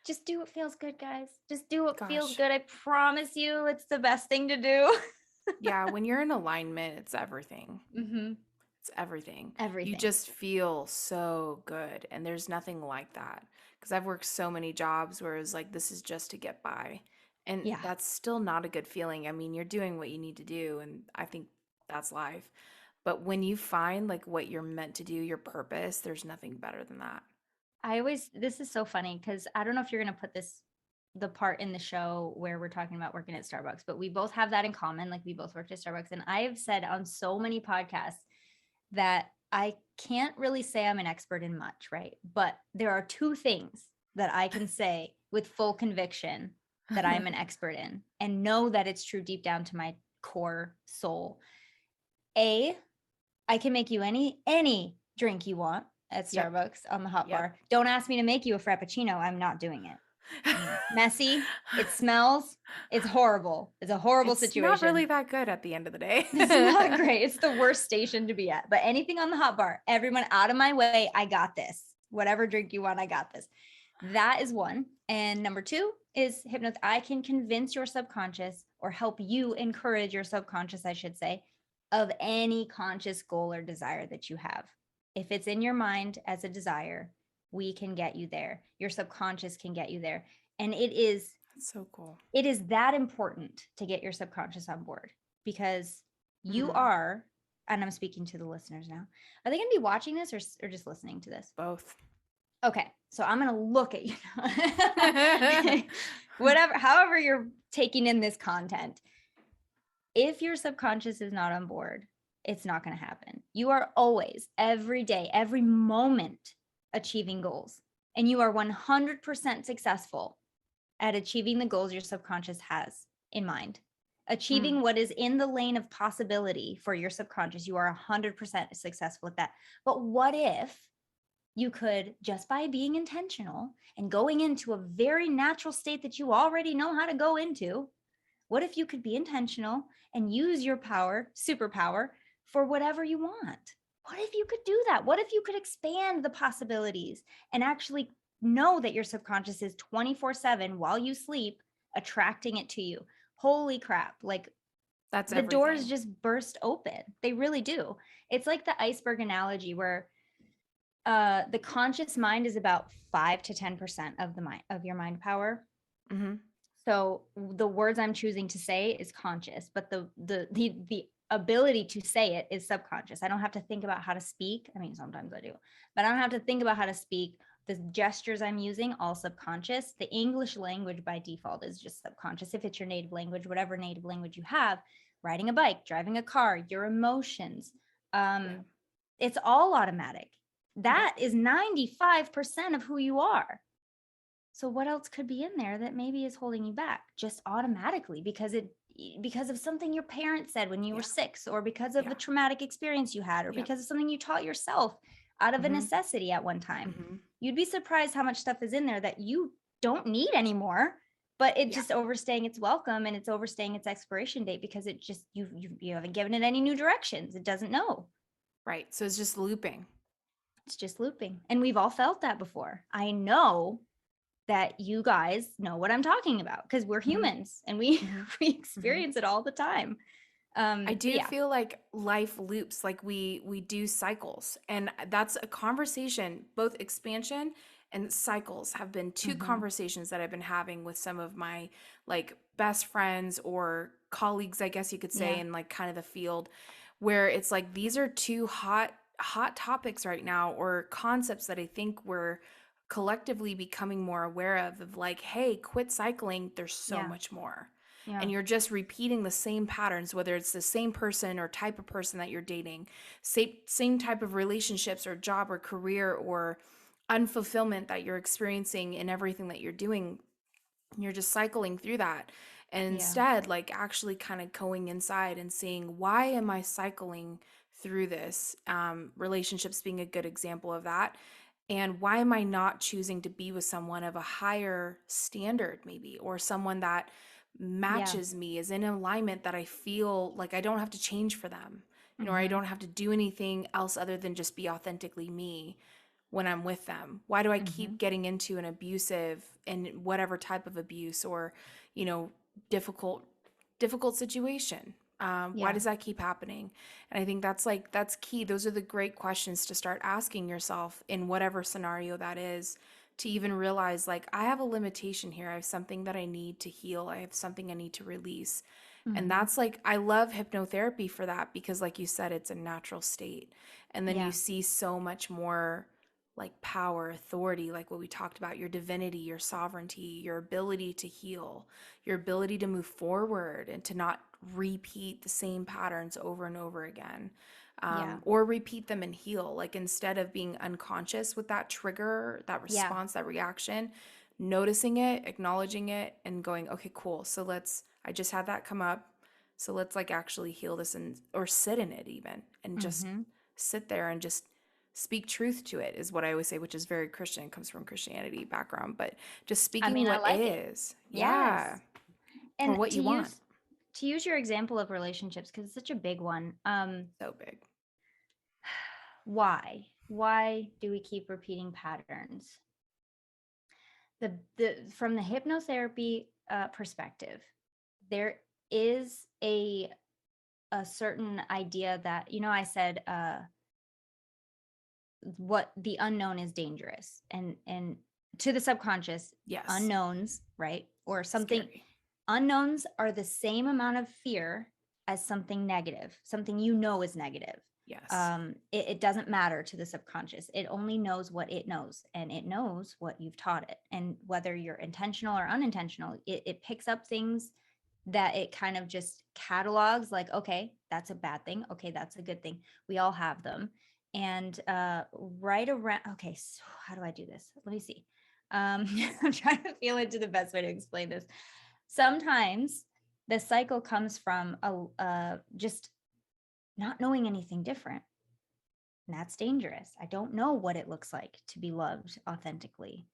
just do what feels good, guys. Just do what feels good. I promise you, it's the best thing to do. When you're in alignment, it's everything. It's everything. You just feel so good. And there's nothing like that. Because I've worked so many jobs where it's like, this is just to get by. And that's still not a good feeling. I mean, you're doing what you need to do. And I think that's life. But when you find like what you're meant to do, your purpose, there's nothing better than that. This is so funny, because I don't know if you're going to put the part in the show where we're talking about working at Starbucks, but we both have that in common. Like, we both worked at Starbucks. And I've said on so many podcasts that I can't really say I'm an expert in much, right? But there are 2 things that I can say with full conviction that I'm an expert in, and know that it's true deep down to my core soul. A, I can make you any drink you want at Starbucks on the hot bar. Don't ask me to make you a Frappuccino. I'm not doing it. Messy. It smells. It's horrible. It's a horrible situation. It's not really that good at the end of the day. It's not great. It's the worst station to be at. But anything on the hot bar, everyone out of my way, I got this. Whatever drink you want, I got this. That is one. And number 2 is I can convince your subconscious, or help you encourage your subconscious, I should say, of any conscious goal or desire that you have. If it's in your mind as a desire, we can get you there. Your subconscious can get you there. And that's so cool. It is that important to get your subconscious on board, because you are, and I'm speaking to the listeners now, are they going to be watching this or just listening to this? Both. Okay. So I'm going to look at you. However you're taking in this content. If your subconscious is not on board, it's not going to happen. You are always, every day, every moment, achieving goals. And you are 100% successful at achieving the goals your subconscious has in mind. Achieving what is in the lane of possibility for your subconscious, you are 100% successful at that. But what if You could, just by being intentional and going into a very natural state that you already know how to go into, what if you could be intentional and use your power, superpower, for whatever you want? What if you could do that? What if you could expand the possibilities and actually know that your subconscious is 24/7 while you sleep, attracting it to you? Holy crap. Like, That's the doors everything. just burst open. They really do. It's like the iceberg analogy where the conscious mind is about 5 to 10% of the mind, of your mind power. Mm-hmm. So the words I'm choosing to say is conscious, but the ability to say it is subconscious. I don't have to think about how to speak. I mean, sometimes I do, but I don't have to think about how to speak. The gestures I'm using, all subconscious. The English language by default is just subconscious. If it's your native language, whatever native language you have, riding a bike, driving a car, your emotions, Yeah. it's all automatic. Yep. That is 95% of who you are. So what else could be in there that maybe is holding you back just automatically because of something your parents said when you were Yeah. 6, or because of a Yeah. traumatic experience you had, or Yep. because of something you taught yourself out of a Mm-hmm. necessity at one time? Mm-hmm. You'd be surprised how much stuff is in there that you don't need anymore, but it Yeah. just overstaying its welcome, and it's overstaying its expiration date because it just you haven't given it any new directions. It doesn't know. Right. So it's just looping. It's just looping. And we've all felt that before. I know that you guys know what I'm talking about because we're Mm-hmm. humans and we Mm-hmm. we Mm-hmm. experience it all the time. I But do yeah. feel like life loops, like we do cycles, and that's a conversation. Both expansion and cycles have been two Mm-hmm. conversations that I've been having with some of my like best friends or colleagues, I guess you could say, Yeah. in like kind of the field, where it's like these are two hot topics right now, or concepts that I think we're collectively becoming more aware of like, hey, quit cycling, there's so Yeah. much more, Yeah. and you're just repeating the same patterns, whether it's the same person or type of person that you're dating, same type of relationships or job or career or unfulfillment that you're experiencing in everything that you're doing. You're just cycling through that. And Yeah. instead, like actually kind of going inside and seeing, why am I cycling through this? Relationships being a good example of that. And why am I not choosing to be with someone of a higher standard, maybe, or someone that Yeah. matches me, is in alignment, that I feel like I don't have to change for them, or I Mm-hmm. don't have to do anything else other than just be authentically me when I'm with them? Why do I Mm-hmm. keep getting into an abusive and whatever type of abuse, or, you know, difficult difficult situation? Why Yeah. does that keep happening? And I think that's key. Those are the great questions to start asking yourself in whatever scenario that is, to even realize, like, I have a limitation here. I have something that I need to heal. I have something I need to release. And Mm-hmm. that's like, I love hypnotherapy for that, because like you said, it's a natural state. And then you Yeah. see so much more like power, authority, like what we talked about, your divinity, your sovereignty, your ability to heal, your ability to move forward and to not repeat the same patterns over and over again, Yeah. or repeat them and heal. Like, instead of being unconscious with that trigger, that Yeah. response, that reaction, noticing it, acknowledging it, and going, okay, cool. So I just had that come up. So let's like actually heal this, and or sit in it even, and just Mm-hmm. sit there and just speak truth to it, is what I always say, which is very Christian. It comes from Christianity background, but just I speaking mean, I what like it. is. Yeah. Yes. Or And what you want. to use your example of relationships, because it's such a big one. So big. Why do we keep repeating patterns? The From the hypnotherapy perspective, there is a certain idea that, I said, what the unknown is dangerous, and to the subconscious, Yes. unknowns, right, or something, Scary. unknowns are the same amount of fear as something negative, something is negative. Yes. It doesn't matter to the subconscious. It only knows what it knows, and it knows what you've taught it. And whether you're intentional or unintentional, it picks up things that it kind of just catalogs, like, okay, that's a bad thing. Okay, that's a good thing. We all have them. And right around, okay, so how do I do this? Let me see. I'm trying to feel into the best way to explain this. Sometimes the cycle comes from just not knowing anything different. And that's dangerous. I don't know what it looks like to be loved authentically.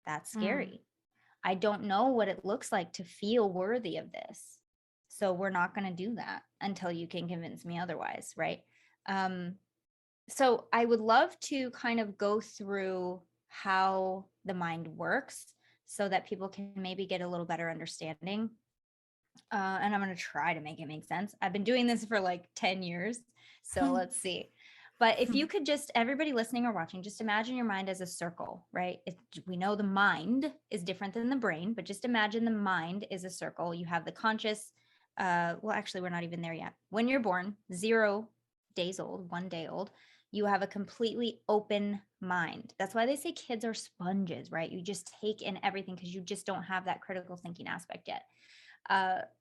That's Mm. scary. I don't know what it looks like to feel worthy of this. So we're not going to do that until you can convince me otherwise, right? Um, so I would love to kind of go through how the mind works so that people can maybe get a little better understanding. And I'm going to try to make it make sense. I've been doing this for like 10 years. So let's see. But if you could just, everybody listening or watching, just imagine your mind as a circle, right? We know the mind is different than the brain, but just imagine the mind is a circle. You have the conscious, well, actually, we're not even there yet. When you're born, 0 days old, 1 day old, you have a completely open mind. That's why they say kids are sponges, right? You just take in everything because you just don't have that critical thinking aspect yet.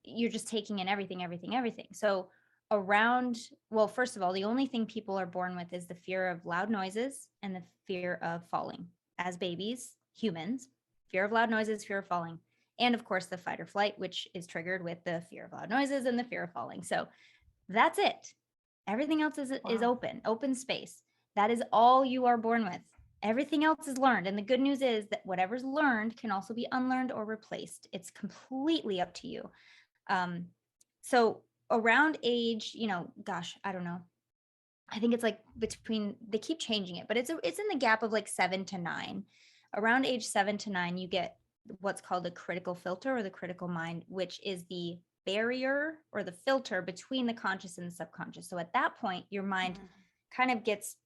You're just taking in everything. So around, well, first of all, the only thing people are born with is the fear of loud noises and the fear of falling. As babies, humans, fear of loud noises, fear of falling, and of course the fight or flight, which is triggered with the fear of loud noises and the fear of falling. So that's it. Everything else is Wow. open space. That is all you are born with. Everything else is learned. And the good news is that whatever's learned can also be unlearned or replaced. It's completely up to you. Um, so around age, gosh, I don't know. I think it's like between, they keep changing it, but it's in the gap of like 7 to 9. Around age 7 to 9, you get what's called a critical filter or the critical mind, which is the barrier or the filter between the conscious and the subconscious. So at that point, your mind kind of gets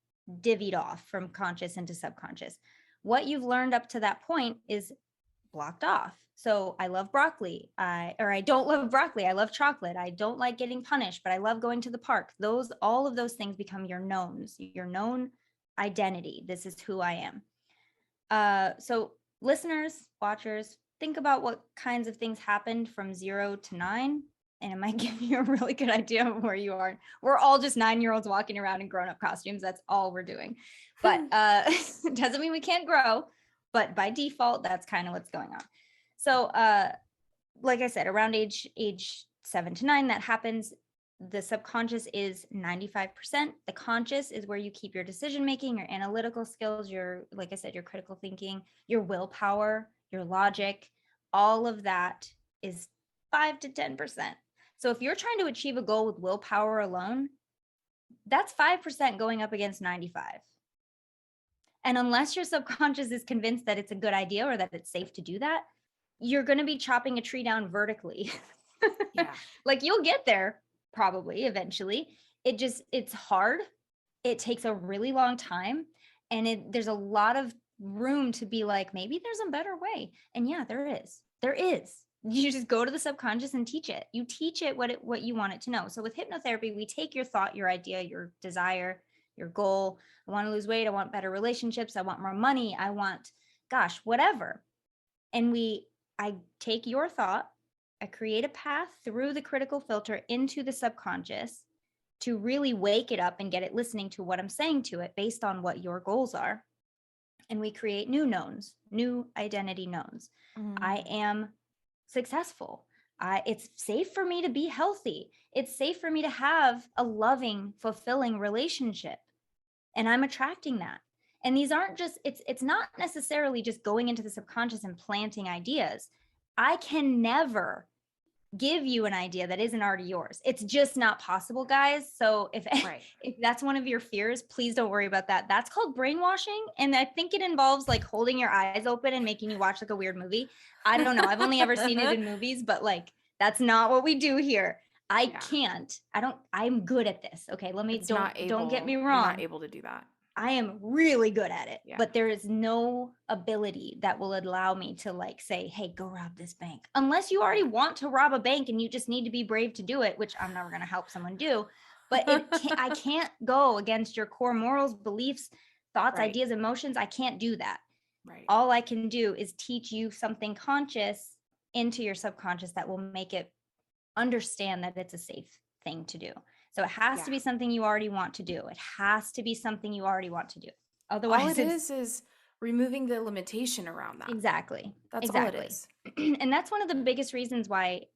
divvied off from conscious into subconscious. What you've learned up to that point is blocked off. So I love broccoli. I don't love broccoli. I love chocolate. I don't like getting punished, but I love going to the park. All of those things become your knowns, your known identity. This is who I am. So listeners, watchers, think about what kinds of things happened from 0 to 9, and it might give you a really good idea of where you are. We're all just 9-year-olds walking around in grown-up costumes. That's all we're doing. But it doesn't mean we can't grow, but by default, that's kind of what's going on. So like I said, around age 7 to 9, that happens. The subconscious is 95%. The conscious is where you keep your decision making, your analytical skills, your, like I said, your critical thinking, your willpower, your logic. All of that is 5 to 10%. So if you're trying to achieve a goal with willpower alone, that's 5% going up against 95. And unless your subconscious is convinced that it's a good idea or that it's safe to do that, you're going to be chopping a tree down vertically. Yeah. Like you'll get there probably eventually. It's hard. It takes a really long time. And there's a lot of room to be like, maybe there's a better way. And yeah, there is. There is. You just go to the subconscious and teach it. You teach it what you want it to know. So with hypnotherapy, we take your thought, your idea, your desire, your goal. I want to lose weight. I want better relationships. I want more money. I want, gosh, whatever. And I take your thought, I create a path through the critical filter into the subconscious to really wake it up and get it listening to what I'm saying to it based on what your goals are. And we create new knowns, new identity knowns. I am successful. It's safe for me to be healthy. It's safe for me to have a loving, fulfilling relationship. And I'm attracting that. And these aren't just, it's not necessarily just going into the subconscious and planting ideas. I can never give you an idea that isn't already yours. It's just not possible, guys. So if if that's one of your fears, please don't worry about that. That's called brainwashing. And I think it involves like holding your eyes open and making you watch like a weird movie. I don't know. I've only ever seen it in movies, but like that's not what we do here. I'm good at this. Okay. Don't get me wrong. You're not able to do that. I am really good at it, but there is no ability that will allow me to like say, hey, go rob this bank. Unless you already want to rob a bank and you just need to be brave to do it, which I'm never going to help someone do. But I can't go against your core morals, beliefs, thoughts, ideas, emotions. I can't do that. Right. All I can do is teach you something conscious into your subconscious that will make it understand that it's a safe thing to do. So it has to be something you already want to do. It has to be something you already want to do. Otherwise, all it is removing the limitation around that. Exactly. That's all it is. And that's one of the biggest reasons why,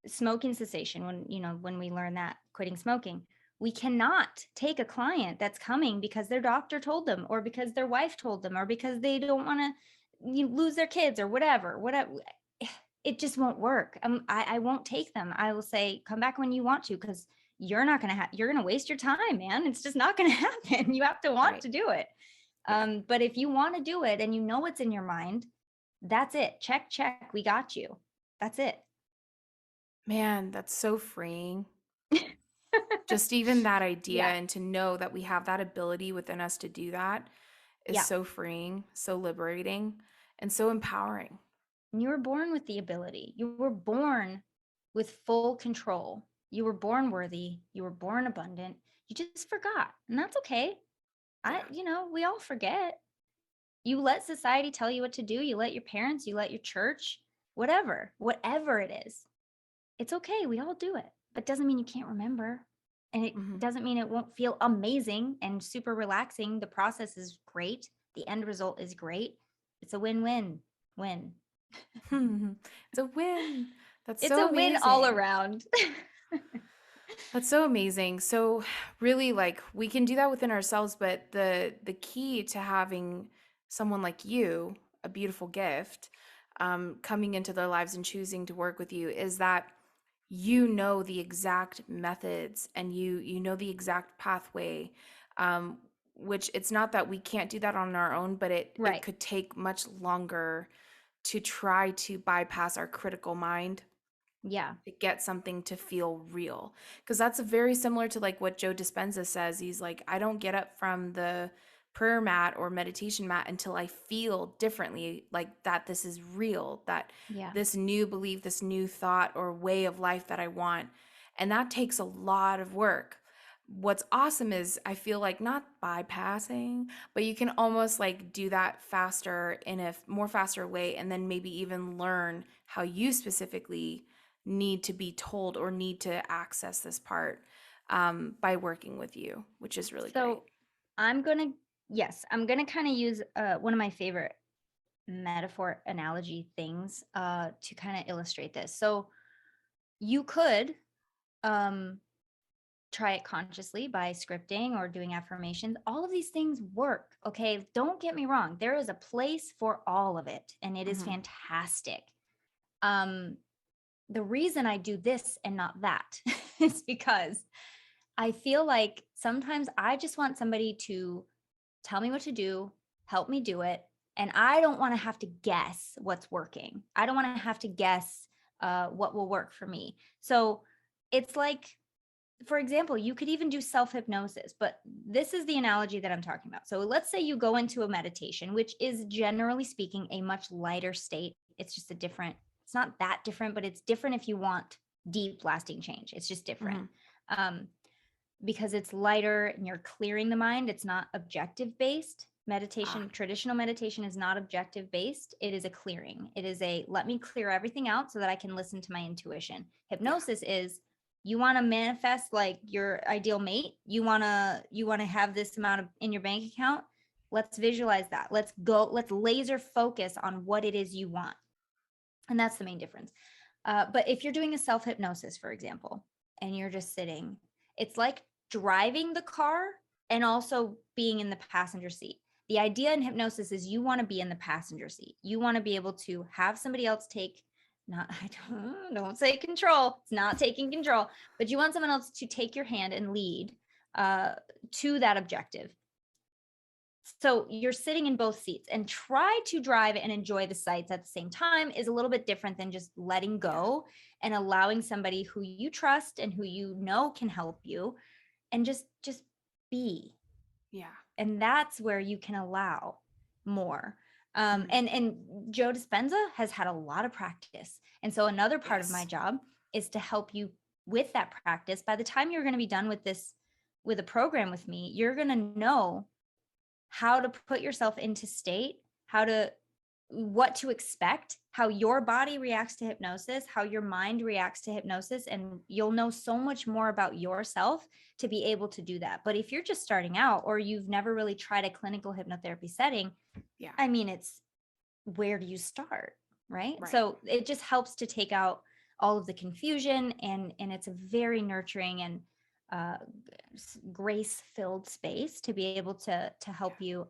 smoking cessation, when we learn that, quitting smoking, We cannot take a client that's coming because their doctor told them, or because their wife told them, or because they don't want to lose their kids or whatever. It just won't work. I won't take them. I will say, come back when you want to, because you're not going to you're going to waste your time, man. It's just not going to happen. You have to want Right. to do it. Yeah. But if you want to do it and you know what's in your mind, that's it. Check, check. We got you. That's it. Man, that's so freeing. Just even that idea Yeah. and to know that we have that ability within us to do that is Yeah. so freeing, so liberating, and so empowering. And you were born with the ability. You were born with full control. You were born worthy. You were born abundant. You just forgot. And that's okay. Yeah. We all forget. You let society tell you what to do. You let your parents, you let your church, whatever it is. It's okay. We all do it. But doesn't mean you can't remember. And it Hmm. doesn't mean it won't feel amazing and super relaxing. The process is great. The end result is great. It's a win-win. Win. It's a win. That's It's so a win all amazing. around. That's so amazing. So really like we can do that within ourselves, but the key to having someone like you, a beautiful gift, coming into their lives and choosing to work with you is that you know the exact methods and you know the exact pathway, um, which it's not that we can't do that on our own, but it Right. could take much longer to try to bypass our critical mind Yeah. to get something to feel real. Because that's very similar to like what Joe Dispenza says. He's like, I don't get up from the prayer mat or meditation mat until I feel differently, like that this is real, that Yeah. this new belief, this new thought or way of life that I want. And that takes a lot of work. What's awesome is I feel like not bypassing, but you can almost like do that faster in a more faster way and then maybe even learn how you specifically need to be told or need to access this part by working with you, which is really great. So I'm going to, yes, I'm going to kind of use one of my favorite metaphor analogy things to kind of illustrate this. So you could um, try it consciously by scripting or doing affirmations. All of these things work. Okay. Don't get me wrong. There is a place for all of it, and it is Hmm. fantastic. Um, the reason I do this and not that is because I feel like sometimes I just want somebody to tell me what to do, help me do it. And I don't want to have to guess what's working. I don't want to have to guess what will work for me. So it's like, for example, you could even do self hypnosis, but this is the analogy that I'm talking about. So let's say you go into a meditation, which is generally speaking a much lighter state. It's just it's not that different, but it's different if you want deep, lasting change. It's just different. Hmm. Um, because it's lighter and you're clearing the mind. It's not objective based. Ah, Meditation, traditional meditation is not objective based. It is a clearing. It is a let me clear everything out so that I can listen to my intuition. yeah, Hypnosis is you want to manifest like your ideal mate. You want to have this amount of in your bank account. Let's visualize that. Let's laser focus on what it is you want. And that's the main difference. But if you're doing a self hypnosis, for example, and you're just sitting, it's like driving the car and also being in the passenger seat. The idea in hypnosis is you want to be in the passenger seat. You want to be able to have somebody else take, not, I don't say control, it's not taking control, but you want someone else to take your hand and lead uh, to that objective. So you're sitting in both seats, and try to drive and enjoy the sights at the same time is a little bit different than just letting yeah, go and allowing somebody who you trust and who you know can help you and just be. yeah. And that's where you can allow more. Mhm. And Joe Dispenza has had a lot of practice. And so another part of my Yes. job is to help you with that practice. By the time you're going to be done with this, with a program with me, you're going to know how to put yourself into state, what to expect, how your body reacts to hypnosis, how your mind reacts to hypnosis, and you'll know so much more about yourself to be able to do that. But if you're just starting out or you've never really tried a clinical hypnotherapy setting, Yeah. I mean, it's where do you start, right? Right. So it just helps to take out all of the confusion, and it's a very nurturing and uh, grace-filled space to be able to help you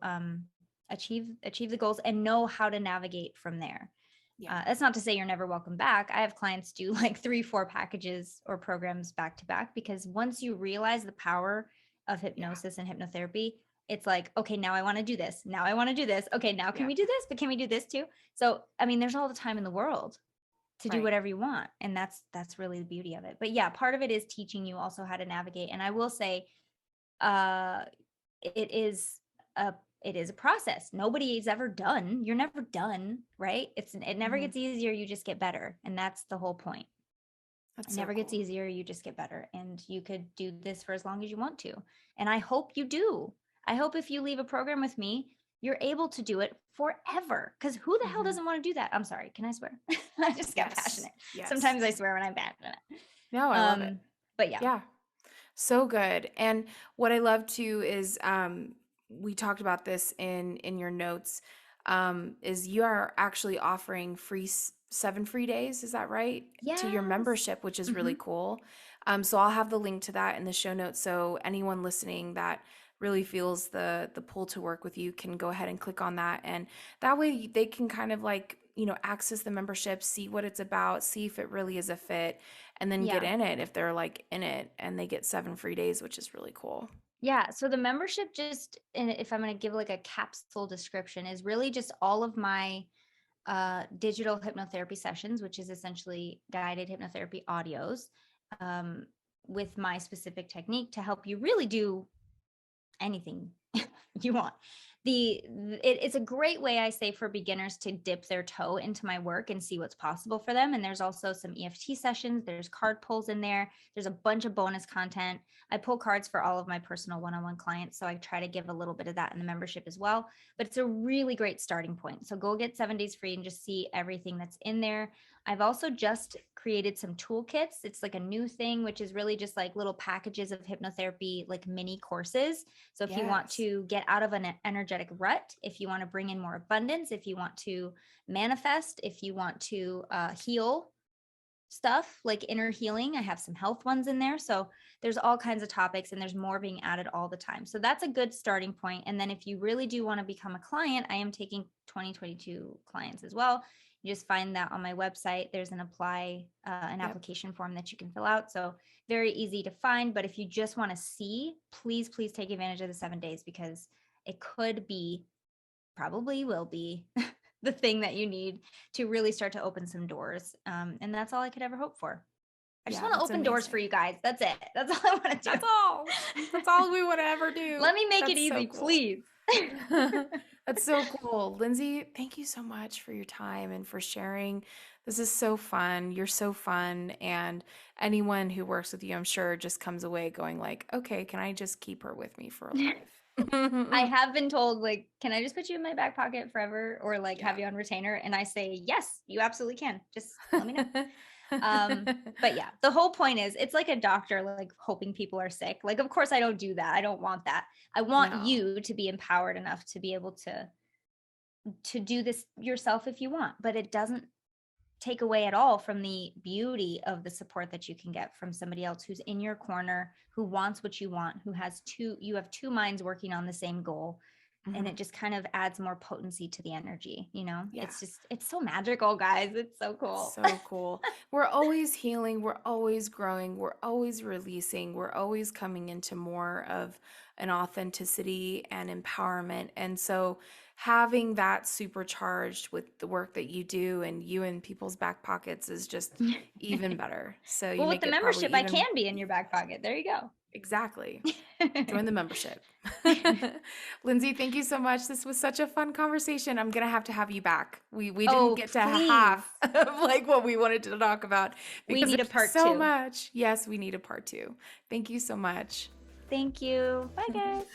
achieve the goals and know how to navigate from there. Yeah. That's not to say you're never welcome back. I have clients do like 3-4 packages or programs back to back, because once you realize the power of hypnosis and hypnotherapy, it's like, okay, now I want to do this. Now I want to do this. Okay, now can we do this? But can we do this too? So, I mean, there's all the time in the world to do whatever you want. And that's really the beauty of it. But yeah, part of it is teaching you also how to navigate. And I will say, it is a process. Nobody's ever done. You're never done, right? It never gets easier. You just get better. And that's the whole point. It never gets easier. You just get better. And you could do this for as long as you want to. And I hope you do. I hope if you leave a program with me, you're able to do it forever. Because who the hell doesn't want to do that? I'm sorry. Can I swear? I just got passionate. Sometimes I swear when I'm passionate. No, I love it. But yeah. Yeah. So good. And what I love too is we talked about this in your notes, is you are actually offering 7 free days, is that right? To your membership, which is really cool. So I'll have the link to that in the show notes. So anyone listening that really feels the pull to work with you can go ahead and click on that. And that way they can kind of like, access the membership, see what it's about, see if it really is a fit, and then get in it if they're like in it, and they get 7 free days, which is really cool. Yeah. So the membership, just, and if I'm going to give like a capsule description, is really just all of my digital hypnotherapy sessions, which is essentially guided hypnotherapy audios, with my specific technique to help you really do anything you want. It's a great way, I say, for beginners to dip their toe into my work and see what's possible for them. And there's also some EFT sessions. There's card pulls in there. There's a bunch of bonus content. I pull cards for all of my personal one-on-one clients. So I try to give a little bit of that in the membership as well. But it's a really great starting point. So go get 7 days free and just see everything that's in there. I've also just created some toolkits. It's like a new thing, which is really just like little packages of hypnotherapy, like mini courses. So if you want to get out of an energetic rut, if you want to bring in more abundance, if you want to manifest, if you want to heal stuff like inner healing, I have some health ones in there. So there's all kinds of topics, and there's more being added all the time. So that's a good starting point. And then if you really do want to become a client, I am taking 2022 clients as well. You just find that on my website. There's an application form that you can fill out. So very easy to find. But if you just want to see, please take advantage of the 7 days, because it probably will be the thing that you need to really start to open some doors. And that's all I could ever hope for. I just want to open doors for you guys. That's it. That's all I want to do. That's all we want to ever do. Let me make it easy, please. That's so cool. Lynnsey, thank you so much for your time and for sharing. This is so fun. You're so fun. And anyone who works with you, I'm sure, just comes away going like, okay, can I just keep her with me for a life? I have been told, like, can I just put you in my back pocket forever, or like have you on retainer? And I say, yes, you absolutely can. Just let me know. But yeah, the whole point is, it's like a doctor, like hoping people are sick. Like, of course I don't do that. I don't want that. I want you to be empowered enough to be able to do this yourself if you want, but it doesn't take away at all from the beauty of the support that you can get from somebody else who's in your corner, who wants what you want, you have 2 minds working on the same goal. And it just kind of adds more potency to the energy, it's so magical, guys. It's so cool. So cool. We're always healing. We're always growing. We're always releasing. We're always coming into more of an authenticity and empowerment. And so having that supercharged with the work that you do and you in people's back pockets is just even better. So you with the membership, I can be in your back pocket. There you go. Exactly. Join the membership. Lynnsey, thank you so much. This was such a fun conversation. I'm going to have you back. We didn't get to half of like what we wanted to talk about. We need a part 2. So much. Yes, we need a part 2. Thank you so much. Thank you. Bye, guys.